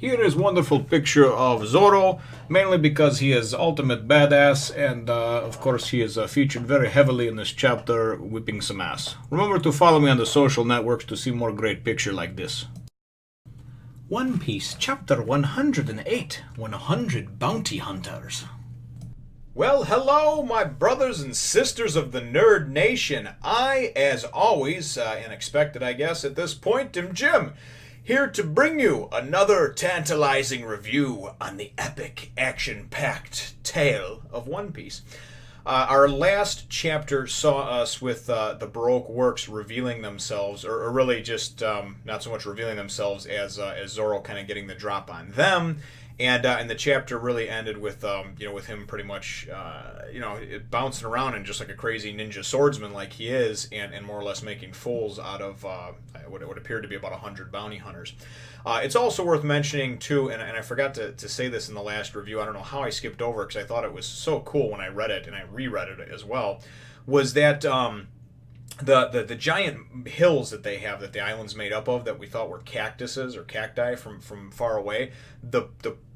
Here is wonderful picture of Zoro, mainly because he is ultimate badass, and of course he is featured very heavily in this chapter, whipping some ass. Remember to follow me on the social networks to see more great picture like this. One Piece, Chapter 108, 100 Bounty Hunters. Well, hello, my brothers and sisters of the Nerd Nation. I, as always, and expected, I guess, at this point, am Jim, here to bring you another tantalizing review on the epic, action-packed tale of One Piece. Our last chapter saw us with the Baroque Works revealing themselves, or really just not so much revealing themselves as Zoro kind of getting the drop on them. And the chapter really ended with with him pretty much bouncing around and just like a crazy ninja swordsman like he is, and more or less making fools out of what appeared to be about 100 bounty hunters. It's also worth mentioning too, and I forgot to say this in the last review. I don't know how I skipped over it because I thought it was so cool when I read it, and I reread it as well. Was that the giant hills that they have, that the island's made up of, that we thought were cactuses or cacti from far away, the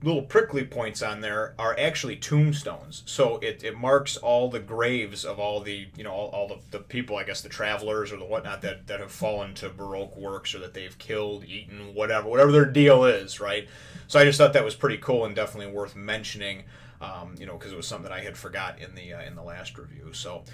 little prickly points on there are actually tombstones. So it marks all the graves of all the all the people, I guess the travelers or the whatnot that have fallen to Baroque Works, or that they've killed, eaten, whatever their deal is, right? So I just thought that was pretty cool and definitely worth mentioning. Because it was something that I had forgot in the last review. So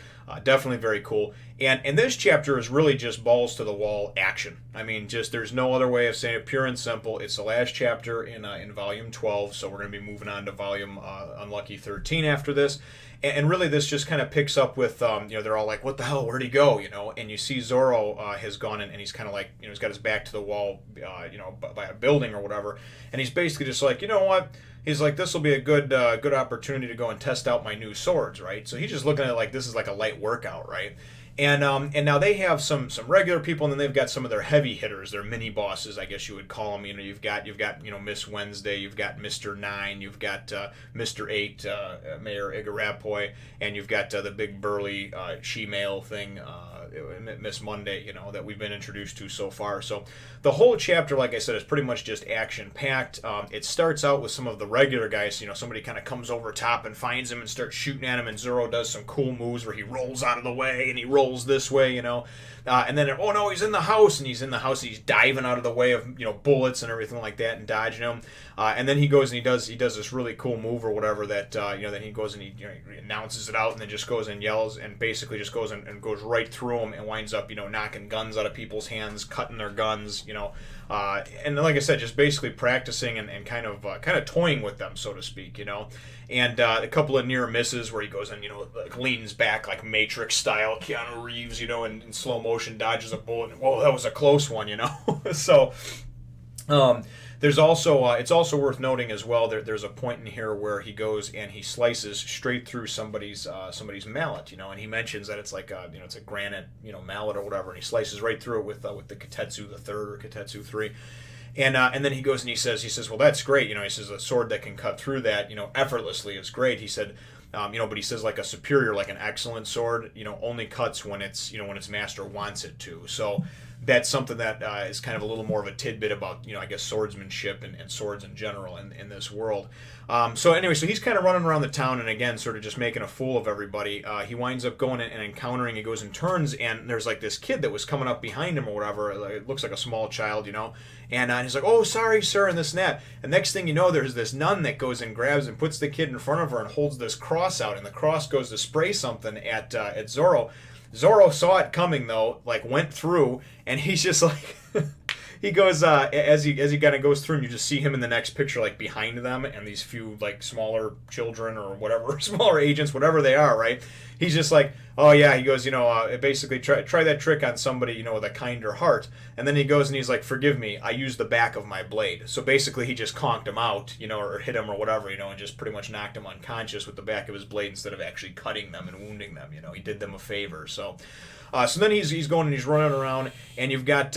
definitely very cool. And this chapter is really just balls to the wall action. I mean, just there's no other way of saying it. Pure and simple. It's the last chapter in volume 12. So we're going to be moving on to volume Unlucky 13 after this. And really, this just kind of picks up with, they're all like, what the hell, where'd he go, And you see Zoro has gone in, and he's kind of like, he's got his back to the wall, by a building or whatever. And he's basically just like, you know what? He's like, this will be a good opportunity to go and test out my new swords, right? So he's just looking at it like this is like a light workout, right? And now they have some regular people, and then they've got some of their heavy hitters, their mini bosses, I guess you would call them. You've got Miss Wednesday, you've got Mr. 9, you've got Mr. 8, Mayor Igarappoi, and you've got the big burly she-male thing, Miss Monday, that we've been introduced to so far. So the whole chapter, like I said, is pretty much just action-packed. It starts out with some of the regular guys. Somebody kind of comes over top and finds him and starts shooting at him, and Zoro does some cool moves where he rolls out of the way and he rolls this way, and then oh no, he's in the house, and he's diving out of the way of bullets and everything like that and dodging them, and then he goes and he does this really cool move or whatever that then he goes and he announces it out, and then just goes and yells and basically just goes and goes right through them and winds up knocking guns out of people's hands, cutting their guns, and like I said, just basically practicing and kind of toying with them, so to speak, and a couple of near misses where he goes and like leans back like Matrix style, Keanu Reeves, in slow motion dodges a bullet. And, whoa, that was a close one, So there's also it's also worth noting as well that there's a point in here where he goes and he slices straight through somebody's mallet, and he mentions that it's like it's a granite mallet or whatever, and he slices right through it with the Kitetsu III or Kitetsu III. And then he goes and he says, well, that's great. He says a sword that can cut through that, effortlessly is great. He said, but he says like a superior, like an excellent sword, only cuts when when its master wants it to. So that's something that is kind of a little more of a tidbit about, I guess, swordsmanship and swords in general in this world. So anyway, so he's kind of running around the town and again, sort of just making a fool of everybody. He winds up going and encountering, he goes and turns, and there's like this kid that was coming up behind him or whatever. It looks like a small child, and he's like, oh, sorry, sir, and this and that. And next thing you know, there's this nun that goes and grabs and puts the kid in front of her and holds this cross out, and the cross goes to spray something at Zoro. Zoro saw it coming though, like went through, and he's just like, he goes as he kind of goes through, and you just see him in the next picture, like behind them, and these few like smaller children or whatever, smaller agents, whatever they are, right? He's just like, oh yeah, he goes, basically try that trick on somebody, with a kinder heart, and then he goes and he's like, forgive me, I used the back of my blade. So basically, he just conked him out, or hit him or whatever, and just pretty much knocked him unconscious with the back of his blade instead of actually cutting them and wounding them. He did them a favor. So then he's going and he's running around, and you've got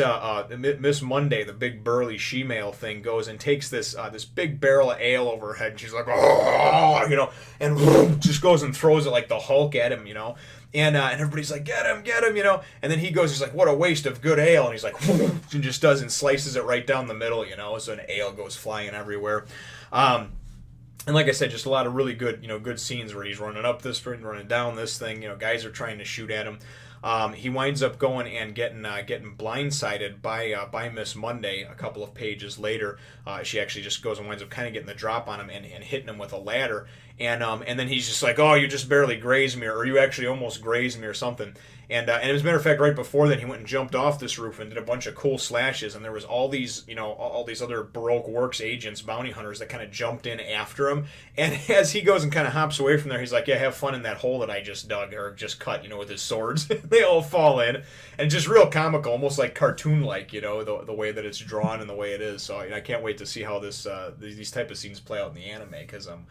Miss Monday, the big burly she-male thing, goes and takes this this big barrel of ale over her head, and she's like, oh, you know, and just goes and throws it like the Hulk at him, you know. And everybody's like, get him, you know. And then he goes, he's like, what a waste of good ale. And he's like, and just does and slices it right down the middle, you know. So an ale goes flying everywhere. And like I said, just a lot of really good, you know, good scenes where he's running up this thing, running down this thing. You know, guys are trying to shoot at him. He winds up going and getting blindsided by Miss Monday a couple of pages later. She actually just goes and winds up kind of getting the drop on him and hitting him with a ladder. And then he's just like, oh, you just barely grazed me, or you actually almost grazed me or something. And as a matter of fact, right before then, he went and jumped off this roof and did a bunch of cool slashes. And there was all these, you know, all these other Baroque Works agents, bounty hunters that kind of jumped in after him. And as he goes and kind of hops away from there, he's like, yeah, have fun in that hole that I just dug or just cut, you know, with his swords. They all fall in. And just real comical, almost like cartoon-like, you know, the way that it's drawn and the way it is. So I can't wait to see how these type of scenes play out in the anime, because I'm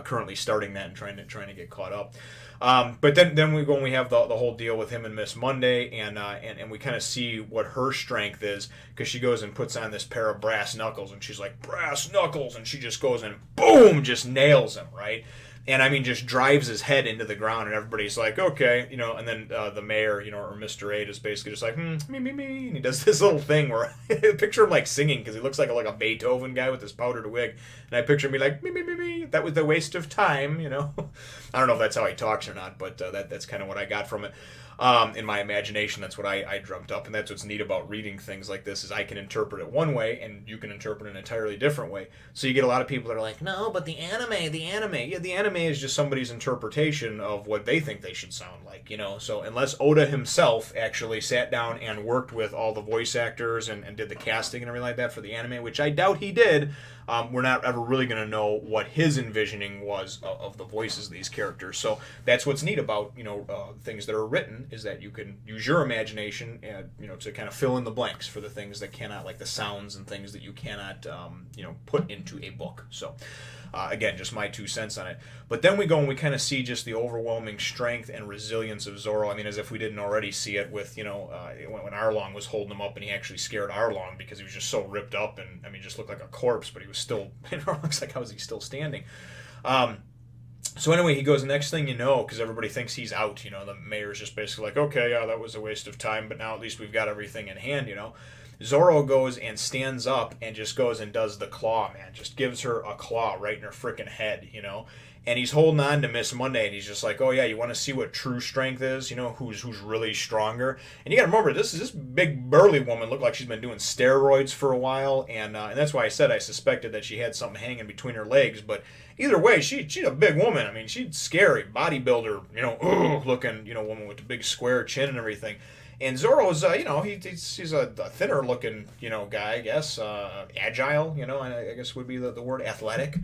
currently starting that and trying to get caught up. But then we go and we have the whole deal with him and Miss Monday, and we kind of see what her strength is, because she goes and puts on this pair of brass knuckles, and she's like, brass knuckles, and she just goes and boom, just nails him, right? And I mean, just drives his head into the ground, and everybody's like, okay, you know. And then the mayor, you know, or Mr. 8 is basically just like, me, and he does this little thing where I picture him like singing, because he looks like a Beethoven guy with this powdered wig, and I picture me like, me, that was the waste of time, you know. I don't know if that's how he talks or not, but that's kind of what I got from it. In my imagination, that's what I dreamt up, and that's what's neat about reading things like this, is I can interpret it one way, and you can interpret it an entirely different way. So you get a lot of people that are like, no, but the anime. Yeah, the anime is just somebody's interpretation of what they think they should sound like, you know. So unless Oda himself actually sat down and worked with all the voice actors and did the casting and everything like that for the anime, which I doubt he did, we're not ever really going to know what his envisioning was of the voices of these characters. So that's what's neat about, you know, things that are written, is that you can use your imagination and, you know, to kind of fill in the blanks for the things that cannot, like the sounds and things that you cannot, you know, put into a book. So again, just my 2 cents on it. But then we go and we kind of see just the overwhelming strength and resilience of Zoro. I mean, as if we didn't already see it with, you know, when Arlong was holding him up, and he actually scared Arlong because he was just so ripped up, and I mean, just looked like a corpse, but he was still, it looks like, how is he still standing? So anyway, he goes, next thing you know, because everybody thinks he's out, you know, the mayor's just basically like, okay, yeah, that was a waste of time, but now at least we've got everything in hand, you know. Zoro goes and stands up and just goes and does the claw, man. Just gives her a claw right in her freaking head, you know. And he's holding on to Miss Monday, and he's just like, oh yeah, you want to see what true strength is, you know, who's really stronger. And you got to remember, this big burly woman looked like she's been doing steroids for a while, and that's why I said I suspected that she had something hanging between her legs. But either way, she's a big woman. I mean, she's scary, bodybuilder, you know, looking, you know, woman with a big square chin and everything. And Zoro's, you know, he's a thinner looking, you know, guy, I guess, agile, you know, I guess would be the word, athletic.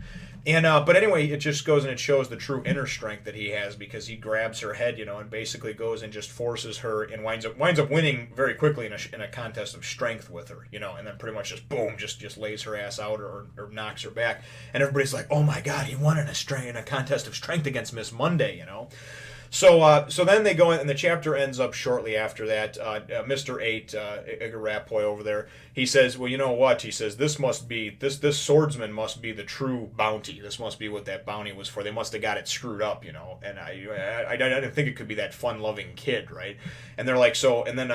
And but anyway, it just goes and it shows the true inner strength that he has, because he grabs her head, you know, and basically goes and just forces her and winds up winning very quickly in a contest of strength with her, you know, and then pretty much just boom, just lays her ass out or knocks her back, and everybody's like, oh my god, he won in a contest of strength against Miss Monday, you know. So then they go in, and the chapter ends up shortly after that. Mr. 8, Edgar Rapoy over there, he says, well, you know what? He says, this swordsman must be the true bounty. This must be what that bounty was for. They must have got it screwed up, you know. And I didn't think it could be that fun-loving kid, right? And they're like, so, and then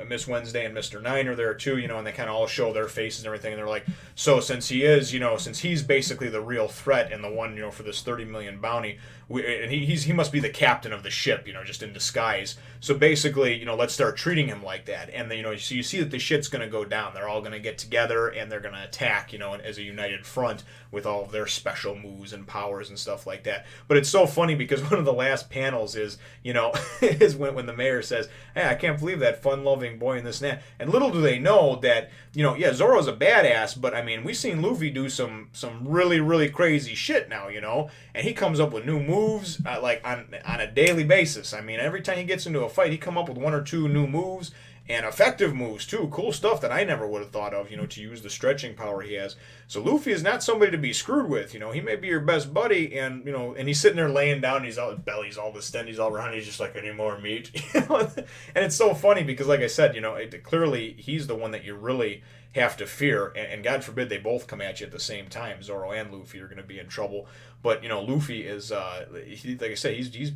Miss Wednesday and Mr. 9 are there too, you know, and they kind of all show their faces and everything. And they're like, so since he's basically the real threat and the one, you know, for this 30 million bounty, and he must be the captain of the ship, you know, just in disguise. So basically, you know, let's start treating him like that. And then, you know, so you see that the shit's going to go down. They're all going to get together and they're going to attack, you know, as a united front with all of their special moves and powers and stuff like that. But it's so funny because one of the last panels is, you know, is when the mayor says, hey, I can't believe that fun-loving boy and this and that. And little do they know that, you know, yeah, Zoro's a badass, but I mean, we've seen Luffy do some really, really crazy shit now, you know, and he comes up with new moves like on a daily basis. I mean, every time he gets into a fight, he come up with 1 or 2 new moves, And effective moves too, cool stuff that I never would have thought of, to use the stretching power he has. So Luffy is not somebody to be screwed with, he may be your best buddy, and and he's sitting there laying down, and his belly's all distended, he's all around, he's just like, any more meat, and it's so funny because, like I said, clearly he's the one that you really have to fear, and God forbid they both come at you at the same time. Zoro and Luffy are going to be in trouble, but Luffy is, like I said, he's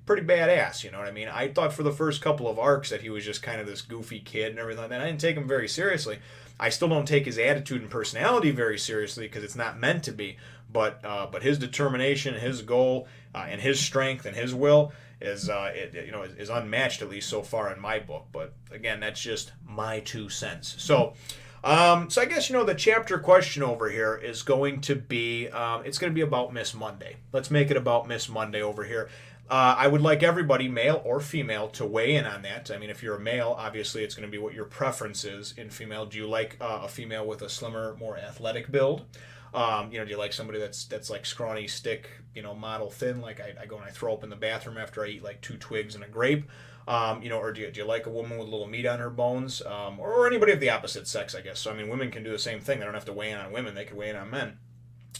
pretty badass. You know what I mean? I thought for the first couple of arcs that he was just kind of this goofy kid and everything like that. I didn't take him very seriously. I still don't take his attitude and personality very seriously because it's not meant to be. But his determination, his goal, and his strength and his will is is unmatched, at least so far in my book. But again, that's just my 2 cents. So I guess, the chapter question over here is going to be, it's going to be about Miss Monday. Let's make it about Miss Monday over here. I would like everybody, male or female, to weigh in on that. I mean, if you're a male, obviously it's going to be what your preference is in female. Do you like a female with a slimmer, more athletic build? Do you like somebody that's like scrawny, stick, model thin, like I go and I throw up in the bathroom after I eat like 2 twigs and a grape? Or do you like a woman with a little meat on her bones? Or anybody of the opposite sex, I guess. So, I mean, women can do the same thing. They don't have to weigh in on women. They can weigh in on men.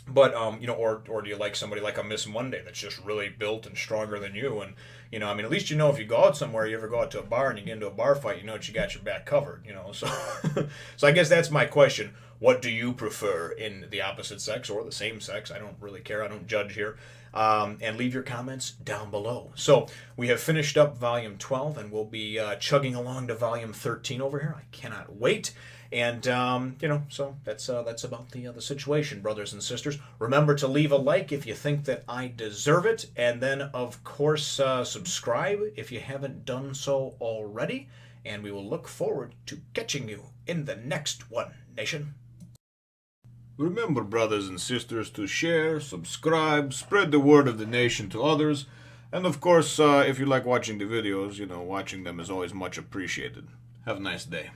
But, or do you like somebody like a Miss Monday that's just really built and stronger than you? And, at least if you go out somewhere, you ever go out to a bar and you get into a bar fight, that you got your back covered, So, so I guess that's my question. What do you prefer in the opposite sex or the same sex? I don't really care. I don't judge here. And leave your comments down below. So we have finished up volume 12, and we'll be chugging along to volume 13 over here. I cannot wait. And so that's about the situation, brothers and sisters. Remember to leave a like if you think that I deserve it, and then of course subscribe if you haven't done so already. And we will look forward to catching you in the next one, nation. Remember, brothers and sisters, to share, subscribe, spread the word of the nation to others, and of course, if you like watching the videos, watching them is always much appreciated. Have a nice day.